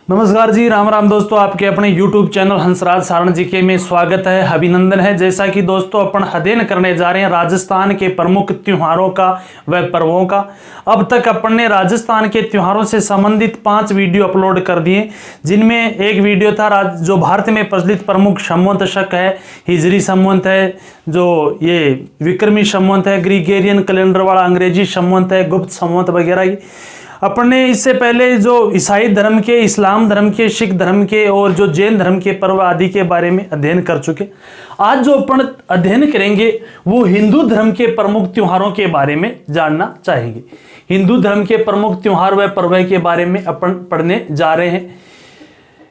नमस्कार जी, राम राम दोस्तों। आपके अपने YouTube चैनल हंसराज सारण जी के में स्वागत है, अभिनंदन है। जैसा कि दोस्तों अपन अध्ययन करने जा रहे हैं राजस्थान के प्रमुख त्योहारों का व पर्वों का। अब तक अपन ने राजस्थान के त्योहारों से संबंधित 5 वीडियो अपलोड कर दिए, जिनमें एक वीडियो था जो भारत में प्रचलित प्रमुख संवत शक है, हिजरी संवत है, जो ये विक्रमी संवत है, ग्रीगेरियन कैलेंडर वाला अंग्रेजी संवत है, गुप्त संवत वगैरह। अपन ने इससे पहले जो ईसाई धर्म के, इस्लाम धर्म के, सिख धर्म के और जो जैन धर्म के पर्व आदि के बारे में अध्ययन कर चुके। आज जो अपन अध्ययन करेंगे वो हिंदू धर्म के प्रमुख त्योहारों के बारे में जानना चाहेंगे। हिंदू धर्म के प्रमुख त्योहार व पर्व के बारे में अपन पढ़ने जा रहे हैं।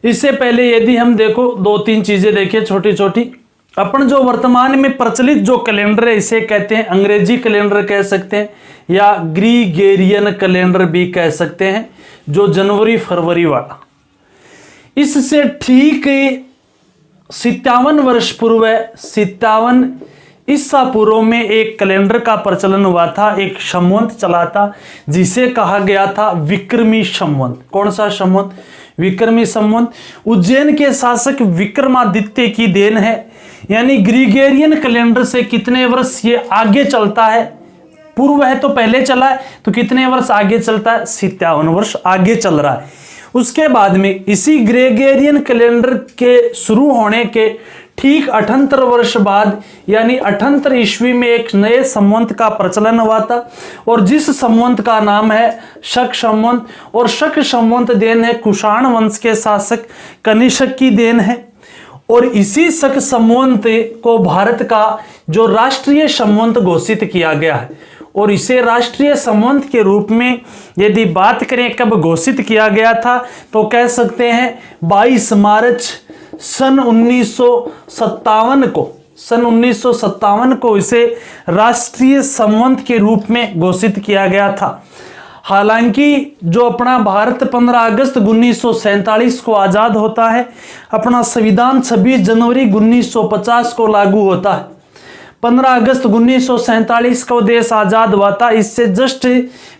इससे पहले यदि हम देखो 2-3 चीजें देखें छोटी छोटी। अपन जो वर्तमान में प्रचलित जो कैलेंडर है इसे कहते हैं अंग्रेजी कैलेंडर कह सकते हैं या ग्रीगेरियन कैलेंडर भी कह सकते हैं, जो जनवरी फरवरी वाला। इससे ठीक 57 वर्ष पूर्व, 57 ईसा पूर्व में एक कैलेंडर का प्रचलन हुआ था, एक संवत चला था जिसे कहा गया था विक्रमी संवत। कौन सा संवत? विक्रमी संवत। उज्जैन के शासक विक्रमादित्य की देन है। यानी ग्रीगेरियन कैलेंडर से कितने वर्ष ये आगे चलता है? पूर्व है तो पहले चला है, तो कितने वर्ष आगे चलता है? 57 वर्ष आगे चल रहा है। उसके बाद में इसी ग्रेगेरियन कैलेंडर के शुरू होने के ठीक 78 वर्ष बाद यानी 78 ईस्वी में एक नए संवत का प्रचलन हुआ था, और जिस संवत का नाम है शक संवत। और शक संवत देन है कुषाण वंश के शासक कनिष्क की देन है। और इसी शक संवत को भारत का जो राष्ट्रीय संवत घोषित किया गया है, और इसे राष्ट्रीय संवत के रूप में यदि बात करें कब घोषित किया गया था, तो कह सकते हैं 22 मार्च सन 1957 को इसे राष्ट्रीय संवत के रूप में घोषित किया गया था। हालांकि जो अपना भारत 15 अगस्त 1947 को आज़ाद होता है, अपना संविधान 26 जनवरी 1950 को लागू होता है। 15 अगस्त 1947 को देश आज़ाद हुआ था। इससे जस्ट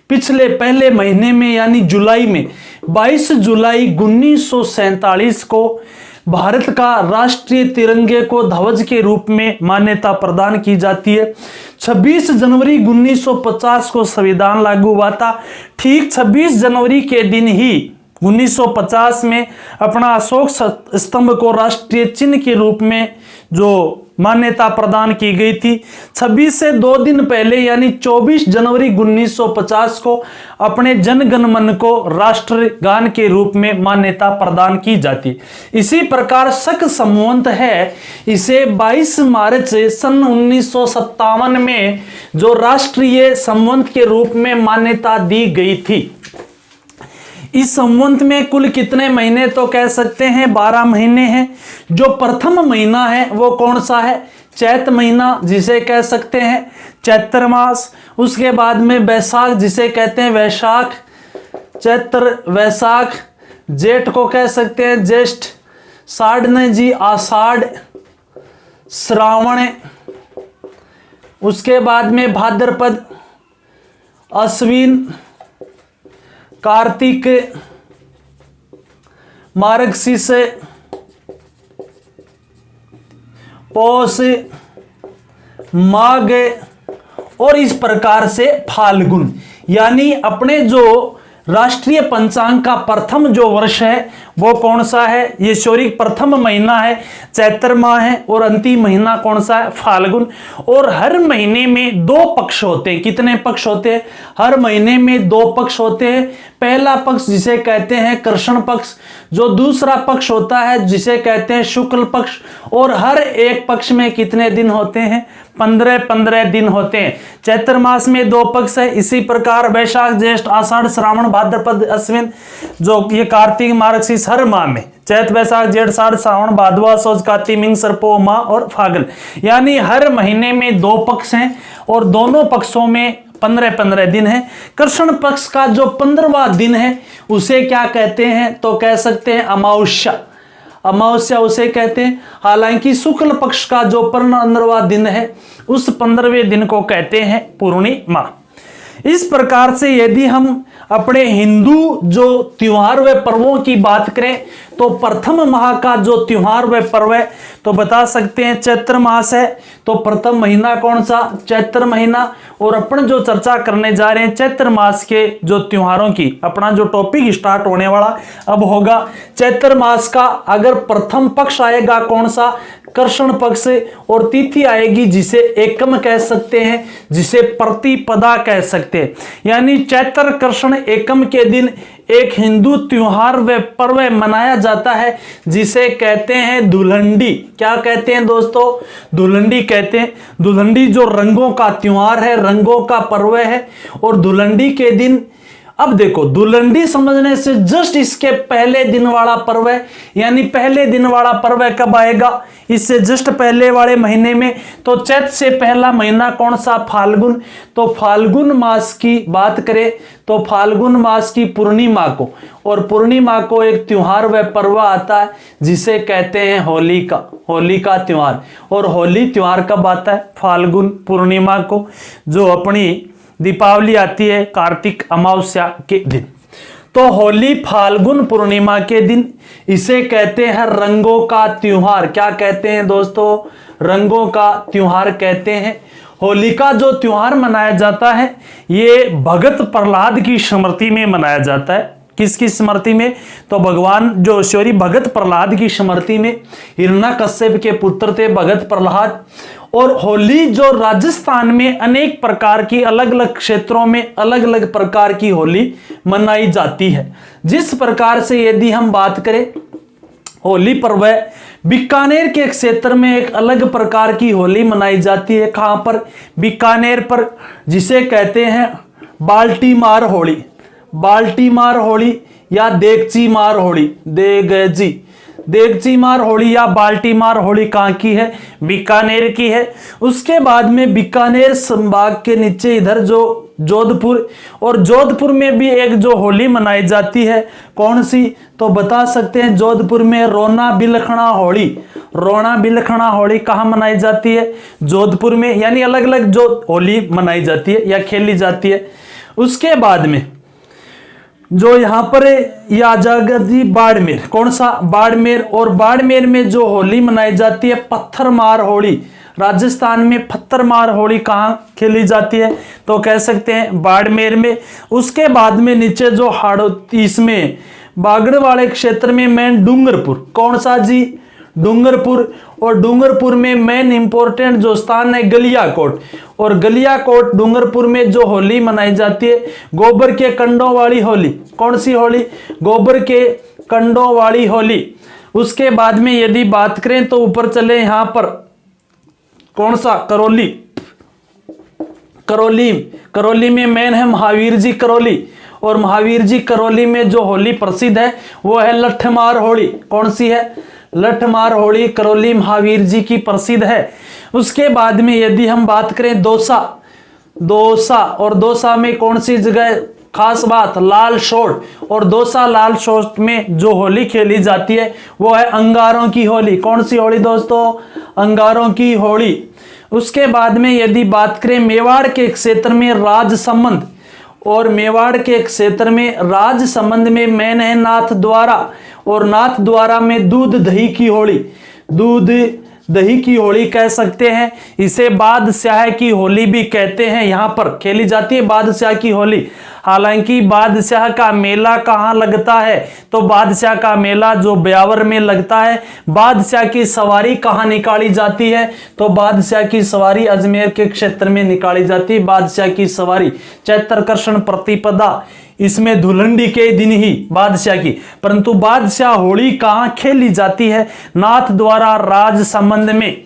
पिछले पहले महीने में यानी जुलाई में 22 जुलाई 1947 को भारत का राष्ट्रीय तिरंगे को ध्वज के रूप में मान्यता प्रदान की जाती है। 26 जनवरी 1950 को संविधान लागू हुआ था। ठीक 26 जनवरी के दिन ही 1950 में अपना अशोक स्तंभ को राष्ट्रीय चिन्ह के रूप में जो मान्यता प्रदान की गई थी। 26 से 2 दिन पहले यानी 24 जनवरी 1950 को अपने जन गण मन को राष्ट्रगान के रूप में मान्यता प्रदान की जाती। इसी प्रकार शक संवत है, इसे 22 मार्च सन 1957 में जो राष्ट्रीय संवत के रूप में मान्यता दी गई थी। इस संवत में कुल कितने महीने? तो कह सकते हैं 12 महीने हैं। जो प्रथम महीना है वो कौन सा है? चैत महीना, जिसे कह सकते हैं चैत्र मास। उसके बाद में बैसाख, जिसे कहते हैं वैशाख, चैत्र वैशाख। जेठ को कह सकते हैं ज्येष्ठ, साढ़ जी आषाढ़ श्रावण। उसके बाद में भाद्रपद, अश्विन, कार्तिक, मार्गशीर्ष, पौष, माघ और इस प्रकार से फाल्गुन। यानी अपने जो राष्ट्रीय पंचांग का प्रथम जो वर्ष है वो कौन सा है? ये सॉरी प्रथम महीना है चैत्र माह है, और अंतिम महीना कौन सा है? फाल्गुन। और हर महीने में 2 पक्ष होते हैं। कितने पक्ष होते हैं? हर महीने में 2 पक्ष होते हैं। पहला पक्ष जिसे कहते हैं कृष्ण पक्ष, जो दूसरा पक्ष होता है जिसे कहते हैं शुक्ल पक्ष। और हर एक पक्ष में कितने दिन होते हैं? 15-15 दिन होते हैं। चैत्र मास में 2 पक्ष है। इसी प्रकार वैशाख, ज्येष्ठ, आषाढ़, श्रावण, भाद्रपद, अश्विन, जो ये कार्तिक, मार्गशीर्ष हर माह में चैत, वैशाख, जेठ, साढ़, श्रावण, भादवा, असोज, कार्तिक, मिंग, सर्पो, माह और फागुन। यानी हर महीने में 2 पक्ष हैं और दोनों पक्षों में 15-15 दिन है। कृष्ण पक्ष का जो 15वां दिन है उसे क्या कहते हैं? तो कह सकते हैं अमावस्या। अमावस्या उसे कहते हैं। हालांकि शुक्ल पक्ष का जो 15वां दिन है उस 15वें दिन को कहते हैं पूर्णिमा। इस प्रकार से यदि हम अपने हिंदू जो त्योहार व पर्वों की बात करें तो प्रथम माह का जो त्योहार व पर्व है तो बता सकते हैं चैत्र मास है। तो प्रथम महीना कौन सा? चैत्र महीना। और अपन जो चर्चा करने जा रहे हैं चैत्र मास के जो त्योहारों की, अपना जो टॉपिक स्टार्ट होने वाला अब होगा चैत्र मास का। अगर प्रथम पक्ष आएगा कौन सा? कृष्ण पक्ष। और तिथि आएगी जिसे एकम कह सकते हैं, जिसे प्रतिपदा कह सकते हैं। यानी चैत्र कृष्ण एकम के दिन एक हिंदू त्योहार व पर्व मनाया जाता है जिसे कहते हैं धुलंडी। क्या कहते हैं दोस्तों? धुलंडी कहते हैं। धुलंडी जो रंगों का त्योहार है, रंगों का पर्व है। और धुलंडी के दिन, अब देखो धुलंडी समझने से जस्ट इसके पहले दिन वाला पर्व है। यानी पहले दिन वाला पर्व कब आएगा? इससे जस्ट पहले वाले महीने में। तो चैत्र से पहला महीना कौन सा? फाल्गुन। तो फाल्गुन मास की बात करें तो फाल्गुन मास की पूर्णिमा को, और पूर्णिमा को एक त्योहार व पर्व आता है जिसे कहते हैं होली का, होली का त्योहार। और होली त्योहार कब आता है? फाल्गुन पूर्णिमा को, जो अपनी दीपावली आती है कार्तिक अमावस्या के दिन। तो होली फाल्गुन पूर्णिमा के दिन, इसे कहते हैं रंगों का त्योहार। क्या कहते हैं दोस्तों? रंगों का त्योहार कहते हैं। होली का जो त्योहार मनाया जाता है ये भगत प्रहलाद की स्मृति में मनाया जाता है। किसकी स्मृति में? तो भगवान जो शौरी भगत प्रहलाद की स्मृति में। हिरण्यकश्यप के पुत्र थे भगत प्रहलाद। और होली जो राजस्थान में अनेक प्रकार की, अलग अलग क्षेत्रों में अलग अलग प्रकार की होली मनाई जाती है। जिस प्रकार से यदि हम बात करें होली पर्व, बीकानेर के क्षेत्र में एक अलग प्रकार की होली मनाई जाती है। कहां पर? बीकानेर पर, जिसे कहते हैं बाल्टी मार होली। बाल्टी मार होली या देगची मार होली, देगची मार होली या बाल्टी मार होली कहाँ की है? बीकानेर की है। उसके बाद में बीकानेर संभाग के नीचे इधर जो जोधपुर, और जोधपुर में भी एक जो होली मनाई जाती है, कौन सी? तो बता सकते हैं जोधपुर में रोना बिलखना होली। रोना बिलखना होली कहाँ मनाई जाती है? जोधपुर में। यानी अलग अलग जो होली मनाई जाती है या खेली जाती है। उसके बाद में जो यहाँ पर ये आ जाएगा जी बाड़मेर। कौन सा? बाड़मेर। और बाड़मेर में जो होली मनाई जाती है पत्थर मार होली। राजस्थान में पत्थर मार होली कहाँ खेली जाती है? तो कह सकते हैं बाड़मेर में। उसके बाद में नीचे जो हाड़ौती, इसमें बागड़ वाले क्षेत्र में मेन डूंगरपुर। कौन सा जी? डूंगरपुर। और डूंगरपुर में मेन इंपॉर्टेंट जो स्थान है गलियाकोट। और गलियाकोट डूंगरपुर में जो होली मनाई जाती है गोबर के कंडों वाली होली। कौन सी होली? गोबर के कंडों वाली होली। उसके बाद में यदि बात करें तो ऊपर चले, यहां पर कौन सा? करौली। करौली, करौली में मेन है महावीर जी करौली। और महावीर जी करौली में जो होली प्रसिद्ध है वो है लठमार होली। कौन सी है? लठमार होली करौली महावीर जी की प्रसिद्ध है। उसके बाद में यदि हम बात करें दौसा, दौसा, और दौसा में कौन सी जगह खास बात? लाल शोट। और दौसा लाल शोट में जो होली खेली जाती है वो है अंगारों की होली। कौन सी होली दोस्तों? अंगारों की होली। उसके बाद में यदि बात करें मेवाड़ के क्षेत्र में राजसमंद, और मेवाड़ के क्षेत्र में राजसमंद में मेन है नाथ द्वारा। और नाथ द्वारा में दूध दही की होली, दूध दही की होली कह सकते हैं। इसे बादशाह की होली भी कहते हैं। यहाँ पर खेली जाती है बादशाह की होली। हालांकि बादशाह का मेला कहाँ लगता है? तो बादशाह का मेला जो ब्यावर में लगता है। बादशाह की सवारी कहाँ निकाली जाती है? तो बादशाह की सवारी अजमेर के क्षेत्र में निकाली जाती है। बादशाह की सवारी चैत्र कृष्ण प्रतिपदा, इसमें धुलंडी के दिन ही बादशाह की, परंतु बादशाह होली कहाँ खेली जाती है? नाथ द्वारा राजसमंद में।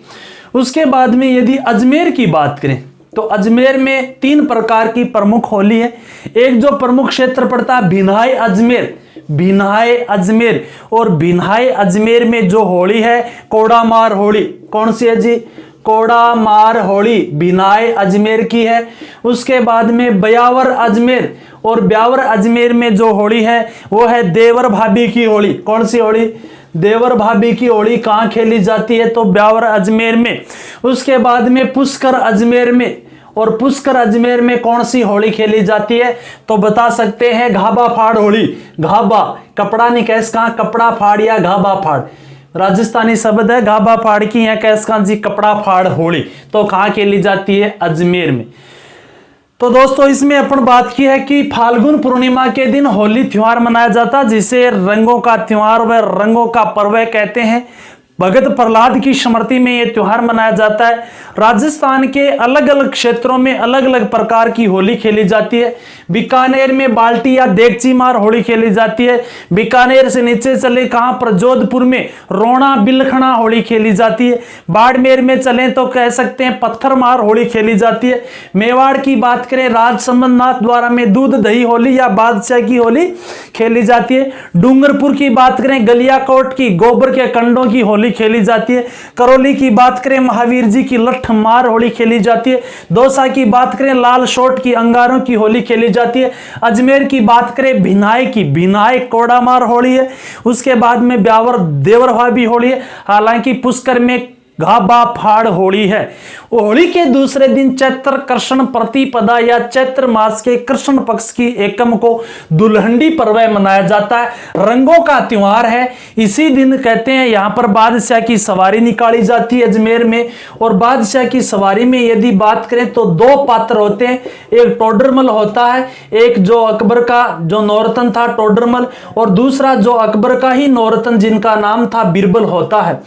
उसके बाद में यदि अजमेर की बात करें तो अजमेर में 3 प्रकार की प्रमुख होली है। एक जो प्रमुख क्षेत्र पड़ता है भिनाई अजमेर, भिनाई अजमेर। और भिनाई अजमेर में जो होली है कोड़ा मार होली। कौन सी है जी? कोड़ा मार होली भिनाई अजमेर की है। उसके बाद में ब्यावर अजमेर, और ब्यावर अजमेर में जो होली है वो है देवर भाभी की होली। कौन सी होली? देवर भाभी की होली कहाँ खेली जाती है? तो ब्यावर अजमेर में। उसके बाद में पुष्कर अजमेर में, और पुष्कर अजमेर में कौन सी होली खेली जाती है? तो बता सकते हैं घाबा फाड़ होली। घाबा कपड़ा नहीं कैस कहां, कपड़ा फाड़ या घाबा फाड़ राजस्थानी शब्द है। घाबा फाड़ की या कैस कहां जी, कपड़ा फाड़ होली। तो कहां खेली जाती है? अजमेर में। तो दोस्तों इसमें अपन बात की है कि फाल्गुन पूर्णिमा के दिन होली त्योहार मनाया जाता है, जिसे रंगों का त्योहार व रंगों का पर्व कहते हैं। भगत प्रहलाद की स्मृति में यह त्योहार मनाया जाता है। राजस्थान के अलग अलग क्षेत्रों में अलग अलग प्रकार की होली खेली जाती है। बीकानेर में बाल्टी या देगची मार होली खेली जाती है। बीकानेर से नीचे चले कहां पर, जोधपुर में रोना बिलखना होली खेली जाती है। बाड़मेर में चले तो कह सकते हैं पत्थर मार होली खेली जाती है। मेवाड़ की बात करें, राजसमंद नाथ द्वारा में दूध दही होली या बादशाह की होली खेली जाती है। डूंगरपुर की बात करें, गलियाकोट की गोबर के कंडों की होली खेली जाती है। करौली की बात करें, महावीर जी की लठ मार होली खेली जाती है। दौसा की बात करें, लाल शोट की अंगारों की होली खेली जाती है। अजमेर की बात करें, भिनाई की भिनाई कोड़ा मार होली है। उसके बाद में ब्यावर देवरहा भी होली है। हालांकि पुष्कर में घाबा फाड़ होली है। होली के दूसरे दिन चैत्र कृष्ण प्रतिपदा या चैत्र मास के कृष्ण पक्ष की एकम को दुल्हंडी पर्व मनाया जाता है। रंगों का त्योहार है। इसी दिन कहते हैं यहां पर बादशाह की सवारी निकाली जाती है अजमेर में। और बादशाह की सवारी में यदि बात करें तो दो पात्र होते हैं, एक टोडरमल होता है, एक जो अकबर का जो नौरतन था टोडरमल, और दूसरा जो अकबर का ही नौरतन जिनका नाम था बिरबल होता है।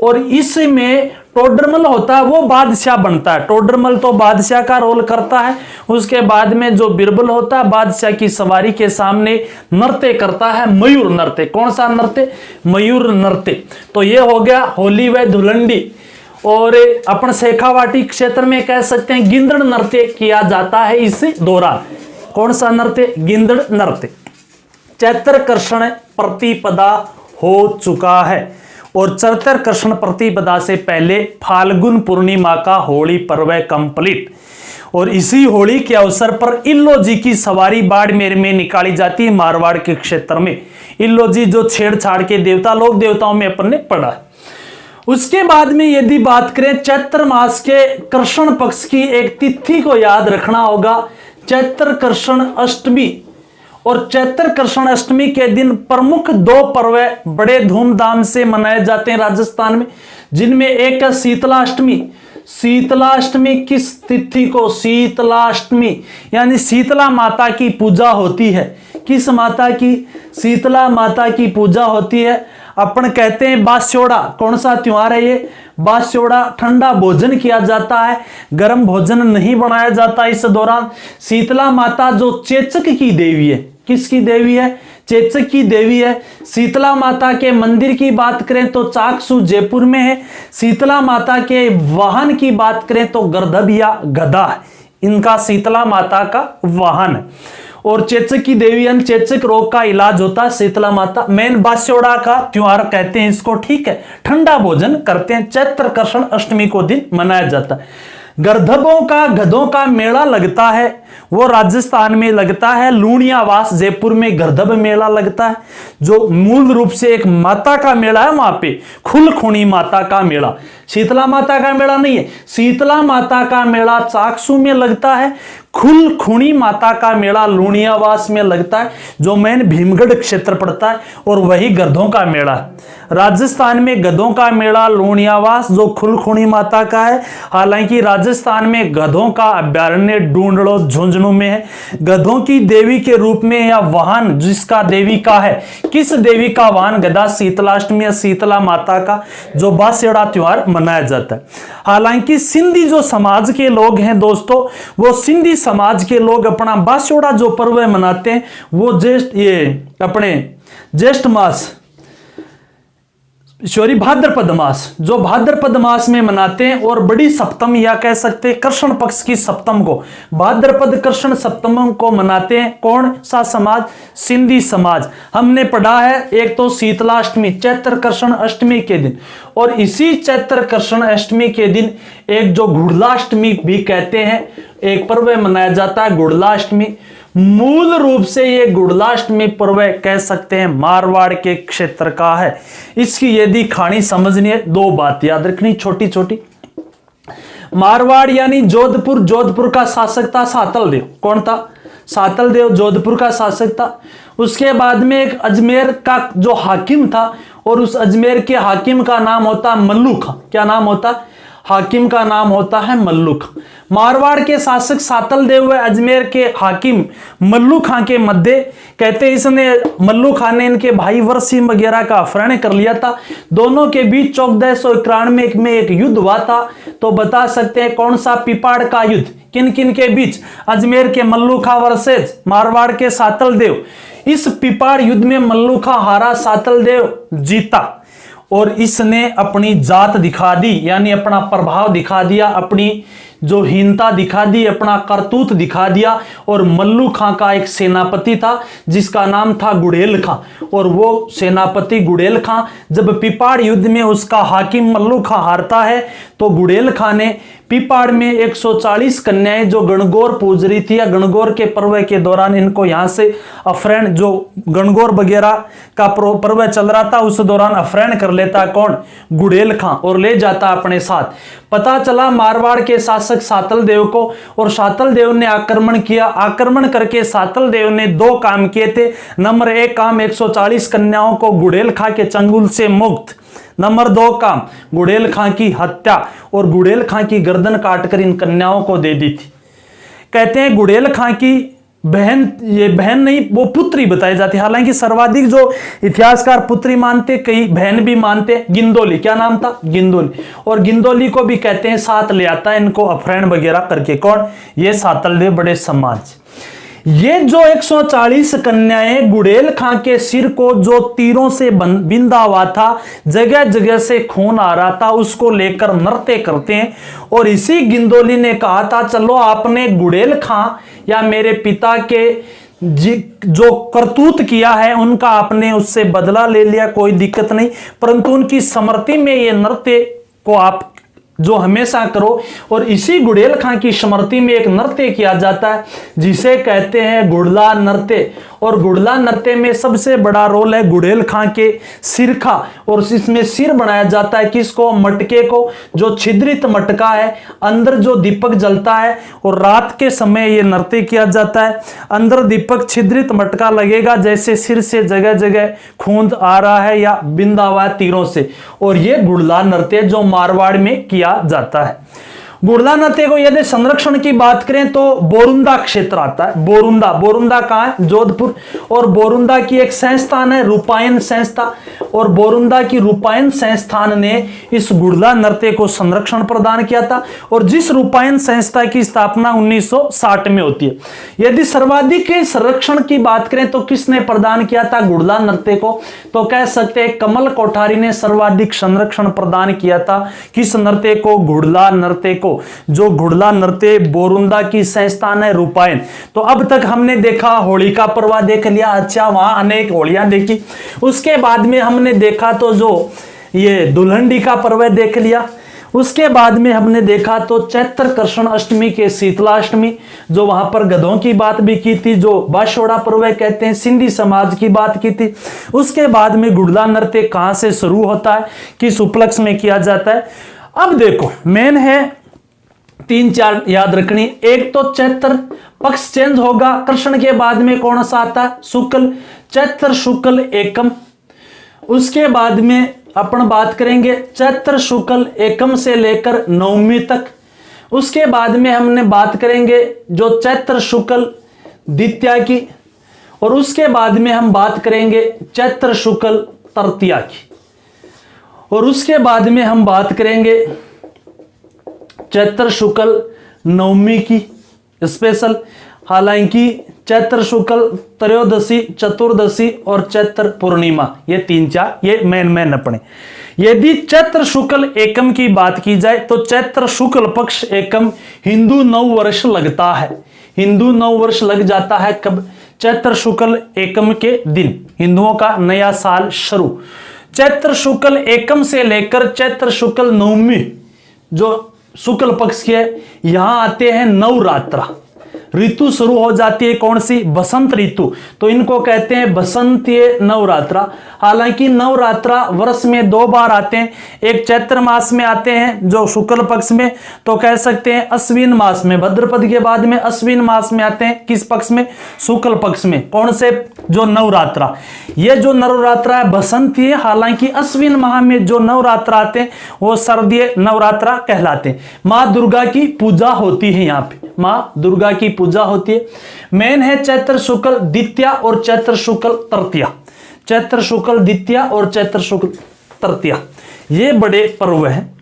और इसमें टोडरमल होता है वो बादशाह बनता है। टोडरमल तो बादशाह का रोल करता है। उसके बाद में जो बिरबल होता है बादशाह की सवारी के सामने नृत्य करता है, मयूर नृत्य। कौन सा नृत्य? मयूर नृत्य। तो ये हो गया होली व धुलंडी। और अपन शेखावाटी क्षेत्र में कह सकते हैं गिंदड़ नृत्य किया जाता है इस दौरान। कौन सा नृत्य? गिंदड़ नृत्य। चैत्र कृष्ण प्रतिपदा हो चुका है और चैत्र कृष्ण प्रतिपदा से पहले फाल्गुन पूर्णिमा का होली पर्व कंप्लीट। और इसी होली के अवसर पर इल्लो जी की सवारी बाड़मेर में निकाली जाती है, मारवाड़ के क्षेत्र में। इल्लो जी जो छेड़छाड़ के देवता, लोक देवताओं में अपन ने पढ़ा है। उसके बाद में यदि बात करें चैत्र मास के कृष्ण पक्ष की एक तिथि को याद रखना होगा, चैत्र कृष्ण अष्टमी। और चैत्र कृष्ण अष्टमी के दिन प्रमुख दो पर्व बड़े धूमधाम से मनाए जाते हैं राजस्थान में, जिनमें एक है शीतलाष्टमी। शीतलाष्टमी किस तिथि को? शीतलाष्टमी यानी शीतला माता की पूजा होती है। किस माता की? शीतला माता की पूजा होती है। अपन कहते हैं बास्योड़ा। कौन सा त्योहार है ये? बास्योड़ा। ठंडा भोजन किया जाता है, गर्म भोजन नहीं बनाया जाता इस दौरान। शीतला माता जो चेचक की देवी है, किसकी देवी है? चेचक की देवी है। शीतला माता के मंदिर की बात करें तो चाकसू जयपुर में है। शीतला माता के वाहन की बात करें तो गर्दभ या गधा है, इनका शीतला माता का वाहन है। और चेचक की देवी यानी चेचक रोग का इलाज होता है शीतला माता। मेन बास्योड़ा का त्योहार कहते हैं इसको, ठीक है। ठंडा भोजन करते हैं, चैत्र कृष्ण अष्टमी को दिन मनाया जाता है। गर्दभों का गधों का मेला लगता है, वो राजस्थान में लगता है। लूणियावास जयपुर में गर्दभ मेला लगता है, जो मूल रूप से एक माता का मेला है। वहां पे खुलखुणी माता का मेला, शीतला माता का मेला नहीं है। शीतला माता का मेला चाकसू में लगता है, खुलखुणी माता का मेला लूणियावास में लगता है, जो मेन भीमगढ़ क्षेत्र पड़ता है। और वही गधों का मेला है राजस्थान में। गधों का मेला लूणियावास जो खुलखुणी माता का है। हालांकि राजस्थान में गधों का अभ्यारण्य ढूंढलो झुंझुनू में है। गधों की देवी के रूप में या वाहन जिसका देवी का है, किस देवी का वाहन? गधा। शीतलाष्टमी या शीतला माता का जो बास्योड़ा त्योहार मनाया जाता है। हालांकि सिंधी जो समाज के लोग हैं दोस्तों, वो सिंधी समाज के लोग अपना बास्योड़ा जो पर्व मनाते हैं वो ज्येष्ठ मास, भाद्रपद मास, जो भाद्रपद मास में मनाते हैं। और बड़ी सप्तम या कह सकते हैं कृष्ण पक्ष की सप्तम को, भाद्रपद कृष्ण सप्तम को मनाते हैं। कौन सा समाज? सिंधी समाज। हमने पढ़ा है एक तो शीतलाष्टमी चैत्र कृष्ण अष्टमी के दिन, और इसी चैत्र कृष्ण अष्टमी के दिन एक जो गुड़लाष्टमी भी कहते हैं एक पर्व मनाया जाता है, गुड़लाष्टमी। मूल रूप से ये गुड़लाष्टमी पर्व कह सकते हैं मारवाड़ के क्षेत्र का है। इसकी यदि कहानी समझनी है, दो बात याद रखनी छोटी छोटी। मारवाड़ यानी जोधपुर, जोधपुर का शासक था सातल देव। कौन था? सातल देव जोधपुर का शासक था। उसके बाद में एक अजमेर का जो हाकिम था, और उस अजमेर के हाकिम का नाम होता मल्लू खां। क्या नाम होता? हाकिम का नाम होता है मल्लू खां। मारवाड़ के शासक सातल देव व अजमेर के हाकिम मल्लू खां के मध्य, कहते इसने मल्लू खां ने इनके भाई वरसिम वगैरह का अपहरण कर लिया था। दोनों के बीच 1491 में एक युद्ध हुआ था। तो बता सकते हैं कौन सा? पिपाड़ का युद्ध। किन किन के बीच? अजमेर के मल्लू खां वर्सेस मारवाड़ के सातल देव। इस पिपाड़ युद्ध में मल्लू खां हारा, सातल देव जीता, और इसने अपनी जात दिखा दी, यानी अपना प्रभाव दिखा दिया, अपनी जो हीनता दिखा दी, अपना करतूत दिखा दिया। और मल्लू खां का एक सेनापति था जिसका नाम था गुड़ेल खां, और वो सेनापति गुड़ेल खां जब पिपाड़ युद्ध में उसका हाकिम मल्लू खां हारता है, तो गुड़ेल खां ने पिपाड़ में 140 कन्याएं जो गणगौर पूज रही थी, या गणगौर के पर्व के दौरान इनको यहां से अपहरण, जो गणगौर वगैरह का पर्व चल रहा था उस दौरान अपहरण कर लेता। कौन? गुड़ेल खां, और ले जाता अपने साथ। पता चला मारवाड़ के शासक सातल देव को, और सातल देव ने आक्रमण किया। आक्रमण करके सातल देव ने 2 काम किए थे। नंबर 1 काम 140 कन्याओं को गुड़ेल खां के चंगुल से मुक्त। नंबर 2 काम गुड़ेल खां की हत्या, और गुड़ेल खां की गर्दन काटकर इन कन्याओं को दे दी थी। कहते हैं गुड़ेल खां की बहन, ये बहन नहीं वो पुत्री बताई जाती है, हालांकि सर्वाधिक जो इतिहासकार पुत्री मानते, कई बहन भी मानते। गिंदोली, क्या नाम था? गिंदोली। और गिंदोली को भी कहते हैं साथ ले आता है इनको अपहरण वगैरह करके। कौन? ये सातल देव बड़े समाज। ये जो 140 कन्याएं गुड़ेल खां के सिर को जो तीरों से बिंधा हुआ था, जगह जगह से खून आ रहा था, उसको लेकर नृत्य करते हैं। और इसी गिंदोली ने कहा था चलो आपने गुड़ेल खां या मेरे पिता के जो करतूत किया है उनका आपने उससे बदला ले लिया, कोई दिक्कत नहीं, परंतु उनकी स्मृति में ये नृत्य को आप जो हमेशा करो। और इसी गुड़ेल खां की स्मृति में एक नृत्य किया जाता है जिसे कहते हैं गुड़ला नृत्य। और गुड़ला नृत्य में सबसे बड़ा रोल है गुड़ेल खां के सिर का, और इसमें सिर बनाया जाता है किसको? मटके को, जो छिद्रित मटका है, अंदर जो दीपक जलता है, और रात के समय यह नृत्य किया जाता है। अंदर दीपक छिद्रित मटका लगेगा, जैसे सिर से जगह जगह खून आ रहा है या बिंदा हुआ है तीरों से, और यह गुड़ला नृत्य जो मारवाड़ में किया जाता है। गुड़ला नृत्य को यदि संरक्षण की बात करें तो बोरुंदा क्षेत्र आता है। बोरुंदा, बोरुंदा कहां है? जोधपुर। और बोरुंदा की एक संस्थान है रूपायन संस्था, और बोरुंदा की रूपायन संस्थान ने इस गुड़ला नृत्य को संरक्षण प्रदान किया था। और जिस रूपायन संस्था की स्थापना 1960 में होती है। यदि सर्वाधिक संरक्षण की बात करें तो किसने प्रदान किया था गुड़ला नृत्य को? तो कह सकते हैं कमल कोठारी ने सर्वाधिक संरक्षण प्रदान किया था। किस नृत्य को? गुड़ला नृत्य को, जो गुड़ला नृत्य बोरुंदा की संस्थान है रूपायन। तो अब तक हमने देखा होली का पर्व देख लिया, अच्छा वहां अनेक होलियां देखी। उसके बाद में हमने देखा तो जो ये दुल्हंडी का पर्व देख लिया। उसके बाद में हमने देखा तो चैत्र कृष्ण अष्टमी के शीतला अष्टमी, जो वहां पर गधों की बात भी की थी, जो बाशोड़ा पर्व कहते हैं, सिंधी समाज की बात की थी। उसके बाद में गुड़ला नृत्य कहां से शुरू होता है, किस उपलक्ष्य में किया जाता है। अब देखो मेन है 3-4 याद रखनी। एक तो चैत्र पक्ष चेंज होगा, कृष्ण के बाद में कौन सा आता है? शुक्ल, चैत्र शुक्ल एकम। उसके बाद में अपन बात करेंगे चैत्र शुक्ल एकम से लेकर नवमी तक। उसके बाद में हमने बात करेंगे जो चैत्र शुक्ल द्वितीया की, और उसके बाद में हम बात करेंगे चैत्र शुक्ल तृतीया की, और उसके बाद में हम बात करेंगे चैत्र शुक्ल नवमी की स्पेशल। हालांकि चैत्र शुक्ल त्रयोदशी, चतुर्दशी और चैत्र पूर्णिमा, ये 3-4 ये मेन अपने। यदि चैत्र शुक्ल एकम की बात की जाए तो चैत्र शुक्ल पक्ष एकम हिंदू नव वर्ष लगता है। हिंदू नव वर्ष लग जाता है कब? चैत्र शुक्ल एकम के दिन हिंदुओं का नया साल शुरू। चैत्र शुक्ल एकम से लेकर चैत्र शुक्ल नवमी जो शुक्ल पक्ष के, यहां आते हैं नवरात्रा। ऋतु शुरू हो जाती है कौन सी, बसंत ऋतु, तो इनको कहते हैं बसंतीय नवरात्रा। हालांकि नवरात्रा वर्ष में 2 बार आते हैं, एक चैत्र मास में आते हैं जो शुक्ल पक्ष में, तो कह सकते हैं अश्विन मास में, भाद्रपद के बाद में अश्विन मास में आते हैं, किस पक्ष में, शुक्ल पक्ष में। कौन से, जो नवरात्रा, ये जो नवरात्रा है बसंतीय, हालांकि अश्विन माह में जो नवरात्रा आते हैं वो शारदीय नवरात्रा कहलाते हैं। माँ दुर्गा की पूजा होती है, यहाँ पे माँ दुर्गा की पूजा होती है। मेन है चैत्र शुक्ल द्वितीया और चैत्र शुक्ल तृतीया, चैत्र शुक्ल द्वितीया और चैत्र शुक्ल तृतीया, ये बड़े पर्व हैं।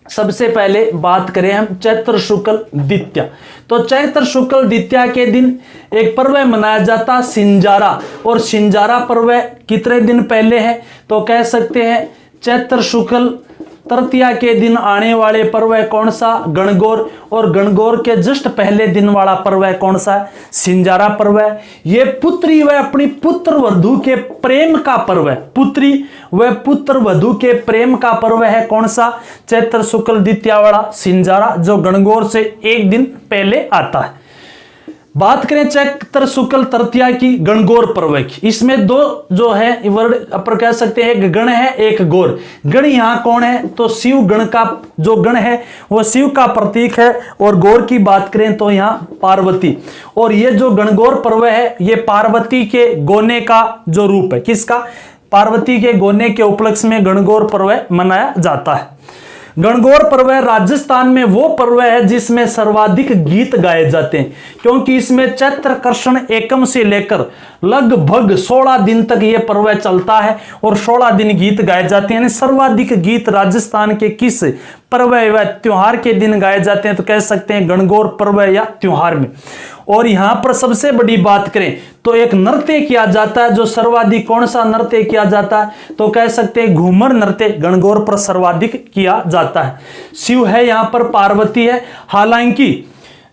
सबसे पहले बात करें हम चैत्र शुक्ल द्वितीया, तो चैत्र शुक्ल द्वितीया के दिन एक पर्व मनाया जाता सिंजारा, और सिंजारा पर्व कितने दिन पहले है, तो कह सकते हैं चैत्र शुक्ल तृतीया के दिन आने वाले पर्व है कौन सा, गणगौर, और गणगौर के जस्ट पहले दिन वाला पर्व है कौन सा है, सिंजारा पर्व है। ये पुत्री व अपनी पुत्र वधू के प्रेम का पर्व है, पुत्री व पुत्र वधू के प्रेम का पर्व है कौन सा, चैत्र शुक्ल द्वितीया वाला सिंजारा, जो गणगौर से एक दिन पहले आता है। बात करें चैत्र शुक्ल तृतीया की गणगौर पर्व की, इसमें 2 जो है वर्ड अपन कह सकते हैं, एक गण है एक गौर। गण यहाँ कौन है, तो शिव गण का जो गण है वो शिव का प्रतीक है, और गौर की बात करें तो यहाँ पार्वती। और ये जो गणगौर पर्व है ये पार्वती के गोने का जो रूप है, किसका, पार्वती के गोने के उपलक्ष्य में गणगौर पर्व मनाया जाता है। गणगौर पर्व राजस्थान में वो पर्व है जिसमें सर्वाधिक गीत गाए जाते हैं, क्योंकि इसमें चैत्र कृष्ण एकम से लेकर लगभग 16 दिन तक ये पर्व चलता है, और 16 दिन गीत गाए जाते हैं। यानी सर्वाधिक गीत राजस्थान के किस पर्व व त्योहार के दिन गाए जाते हैं, तो कह सकते हैं गणगौर पर्व या त्योहार में। और यहां पर सबसे बड़ी बात करें तो एक नृत्य किया जाता है, जो सर्वाधिक कौन सा नृत्य किया जाता है, तो कह सकते हैं घूमर नृत्य गणगौर पर सर्वाधिक किया जाता है। शिव है यहाँ पर, पार्वती है। हालांकि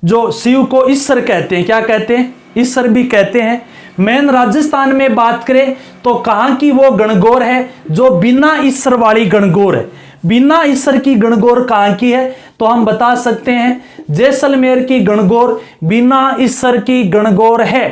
जो शिव को ईश्वर कहते हैं, क्या कहते हैं, ईश्वर भी कहते हैं। मेन राजस्थान में बात करें तो कहां की वो गणगौर है जो बिना ईश्वर वाली गणगौर है, बिना ईश्वर की गणगौर कहां की है, तो हम बता सकते हैं जैसलमेर की गणगौर बिना ईश्वर की गणगौर है।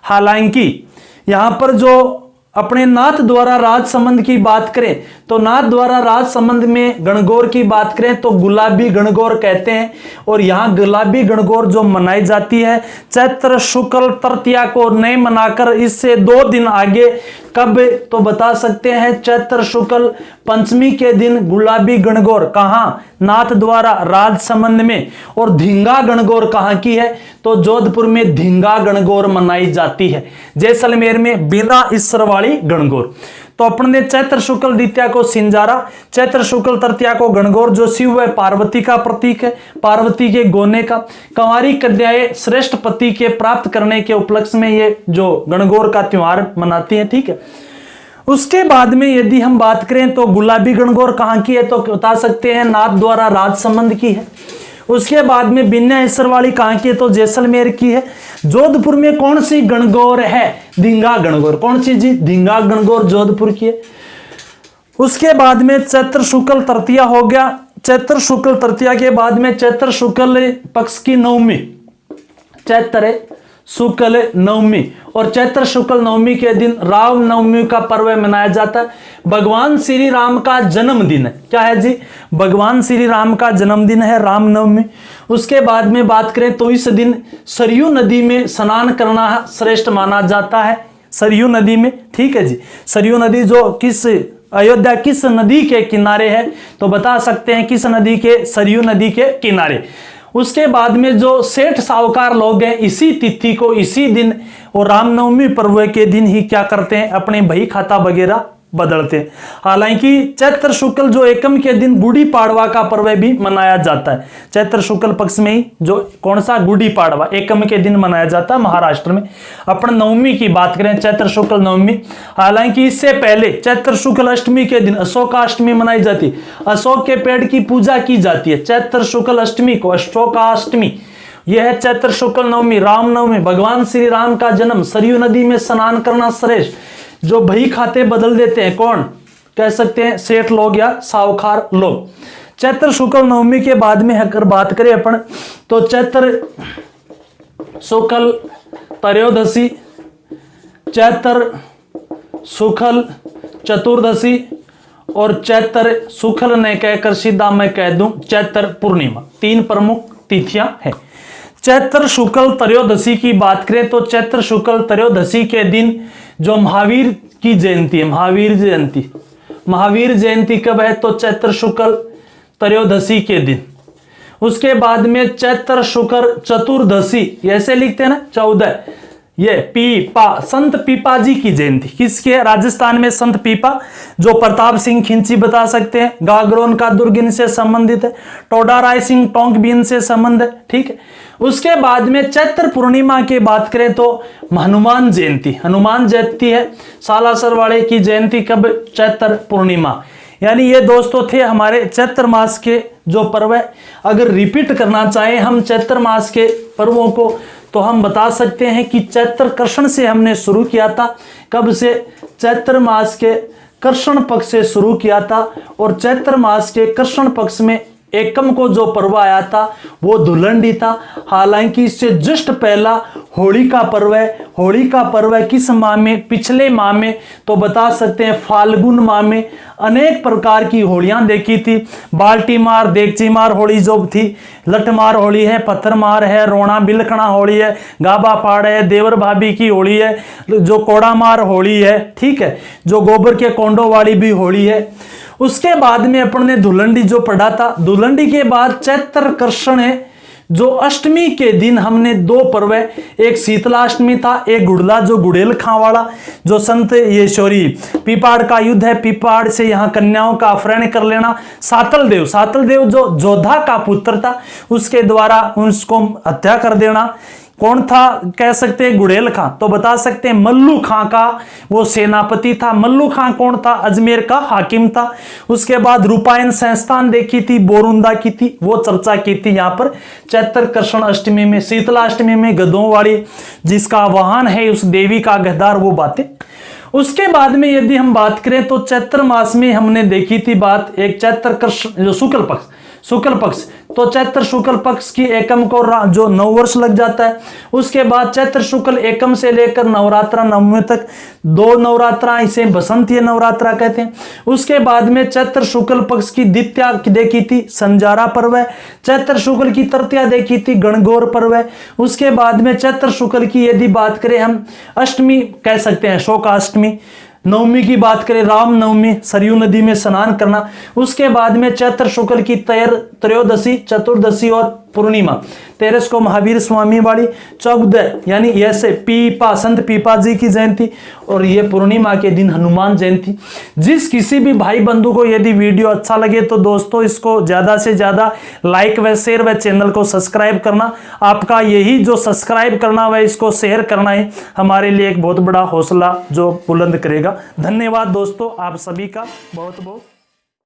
हालांकि यहां पर जो अपने नाथ द्वारा राजसमंद की बात करें तो नाथ द्वारा राजसमंद में गणगौर की बात करें तो गुलाबी गणगौर कहते हैं, और यहां गुलाबी गणगौर जो मनाई जाती है चैत्र शुक्ल तृतीया को नहीं मनाकर इससे 2 दिन आगे, कब, तो बता सकते हैं चैत्र शुक्ल पंचमी के दिन गुलाबी गणगौर कहां, नाथ द्वारा राजसमंद में। और धींगा गणगौर कहां की है, तो जोधपुर में धींगा गणगौर मनाई जाती है, जैसलमेर में बिना ईश्वर वाली गणगौर। तो अपन ने चैत्र शुक्ल द्वितीया को सिंजारा, चैत्र शुक्ल तृतीया को गणगौर, जो शिव व पार्वती का प्रतीक है, पार्वती के गोने का। कंवारी कन्याएं श्रेष्ठ पति के प्राप्त करने के उपलक्ष्य में ये जो गणगौर का त्योहार मनाती हैं, ठीक है। उसके बाद में यदि हम बात करें तो गुलाबी गणगौर कहां की है, तो बता सकते हैं नाथ द्वारा राजसमंद की है। उसके बाद में बिना ईश्वर वाली कहां की है, तो जैसलमेर की है। जोधपुर में कौन सी गणगौर है, धींगा गणगौर, कौन सी जी, धींगा गणगौर जोधपुर की है। उसके बाद में चैत्र शुक्ल तृतीया हो गया, चैत्र शुक्ल तृतीया के बाद में चैत्र शुक्ल पक्ष की नवमी, चैत्र शुक्ल नवमी, और चैत्र शुक्ल नवमी के दिन राम नवमी का पर्व मनाया जाता है। भगवान श्री राम का जन्मदिन है, क्या है जी, भगवान श्री राम का जन्मदिन है राम नवमी। उसके बाद में बात करें तो इस दिन सरयू नदी में स्नान करना श्रेष्ठ माना जाता है, सरयू नदी में, ठीक है जी। सरयू नदी जो किस अयोध्या किस नदी के किनारे है, तो बता सकते हैं किस नदी के, सरयू नदी के किनारे। उसके बाद में जो सेठ साहूकार लोग हैं इसी तिथि को, इसी दिन और रामनवमी पर्व के दिन ही क्या करते हैं, अपने बही खाता वगैरह बदलते हैं। हालांकि चैत्र शुक्ल जो एकम के दिन गुड़ी पाड़वा का पर्व भी मनाया जाता है, चैत्र शुक्ल पक्ष में ही जो कौन सा गुड़ी पाड़वा एकम के दिन मनाया जाता है महाराष्ट्र में। अपन नवमी की बात करें चैत्र शुक्ल नवमी, हालांकि इससे पहले चैत्र शुक्ल अष्टमी के दिन अशोकाष्टमी मनाई जाती है, अशोक के पेड़ की पूजा की जाती है। चैत्र शुक्ल अष्टमी को अशोकाष्टमी, यह है चैत्र शुक्ल नवमी, रामनवमी, भगवान श्री राम का जन्म, सरयू नदी में स्नान करना श्रेष्ठ। जो बही खाते बदल देते हैं कौन, कह सकते हैं सेठ लोग या साहूकार लोग। चैत्र शुक्ल नवमी के बाद में अगर बात करें अपन तो चैत्र शुक्ल त्रयोदशी, चैत्र शुक्ल चतुर्दशी और चैत्र शुक्ल ने कहकर सीधा मैं कह दूं चैत्र पूर्णिमा। 3 प्रमुख तिथियां हैं। चैत्र शुक्ल त्रयोदशी की बात करें तो चैत्र शुक्ल त्रयोदशी के दिन जो महावीर की जयंती है, महावीर जयंती कब है तो चैत्र शुक्ल त्रयोदशी के दिन। उसके बाद में चैत्र शुक्ल चतुर्दशी, ऐसे लिखते हैं ना 14, ये पीपा संत पीपा जी की जयंती। किसके? राजस्थान में संत पीपा, जो प्रताप सिंह खिंची बता सकते हैं, गागरोन का दुर्ग इनसे संबंधित है, टोडा राय सिंह टोंक भी इनसे संबंध है, ठीक है। उसके बाद में चैत्र पूर्णिमा की बात करें तो हनुमान जयंती है, सालासर वाले की जयंती कब? चैत्र पूर्णिमा। यानी ये दोस्तों थे हमारे चैत्र मास के जो पर्व है। अगर रिपीट करना चाहें हम चैत्र मास के पर्वों को तो हम बता सकते हैं कि चैत्र कृष्ण से हमने शुरू किया था। कब से? चैत्र मास के कृष्ण पक्ष से शुरू किया था और चैत्र मास के कृष्ण पक्ष में एकम को जो पर्व आया था वो धुलंडी था। हालांकि इससे जस्ट पहला होली का पर्व है। होली का पर्व है किस माह में? पिछले माह में, तो बता सकते हैं फाल्गुन माह में अनेक प्रकार की होलियां देखी थी। बाल्टी मार, देगची मार होली जो थी, लठमार होली है, पत्थर मार है, रोना बिलखना होली है, गाबा फाड़ है, देवर भाभी की होली है, जो कोड़ा मार होली है, ठीक है, जो गोबर के कोंडों वाली भी होली है। उसके बाद में अपन ने धुलंडी जो पढ़ा था। धुलंडी के बाद चैत्र कृष्ण है जो अष्टमी के दिन हमने 2 पर्व है, एक शीतलाष्टमी था, एक गुड़ला जो गुड़ेल खां वाला, जो संत ये शौरी पीपाड़ का युद्ध है, पीपाड़ से यहाँ कन्याओं का अपहरण कर लेना। सातल देव जो जोधा का पुत्र था उसके द्वारा उसको हत्या कर देना। कौन था? कह सकते हैं गुड़ेल खां, तो बता सकते हैं मल्लू खां का वो सेनापति था। मल्लू खां कौन था? अजमेर का हाकिम था। उसके बाद रूपायन संस्थान देखी थी, बोरुंदा की थी, वो चर्चा की थी यहाँ पर चैत्र कृष्ण अष्टमी में। शीतला अष्टमी में गधों वाली जिसका वाहन है उस देवी का गद्दार, वो बातें। उसके बाद में यदि हम बात करें तो चैत्र मास में हमने देखी थी बात, एक चैत्र कृष्ण जो शुक्ल पक्ष, तो चैत्र शुक्ल पक्ष की एकम को जो 9 वर्ष लग जाता है। उसके बाद चैत्र शुक्ल एकम से लेकर नवरात्रा नवमी तक 2 नवरात्रा, इसे बसंतीय नवरात्रा कहते हैं। उसके बाद में चैत्र शुक्ल पक्ष की द्वितीया देखी थी, संजारा पर्व है। चैत्र शुक्ल की तृतीया देखी थी, गणगौर पर्व है। उसके बाद में चैत्र शुक्ल की यदि बात करें हम अष्टमी कह सकते हैं, शोकाष्टमी। नवमी की बात करें रामनवमी, सरयू नदी में स्नान करना। उसके बाद में चैत्र शुक्ल की त्रयोदशी, चतुर्दशी और पूर्णिमा। 13 को महावीर स्वामी वाली, 14 यानी ऐसे पीपा संत पीपा जी की जयंती, और ये पूर्णिमा के दिन हनुमान जयंती। जिस किसी भी भाई बंधु को यदि वीडियो अच्छा लगे तो दोस्तों इसको ज्यादा से ज्यादा लाइक व शेयर व चैनल को सब्सक्राइब करना। आपका यही जो सब्सक्राइब करना व इसको शेयर करना है हमारे लिए एक बहुत बड़ा हौसला जो बुलंद करेगा। धन्यवाद दोस्तों, आप सभी का बहुत बहुत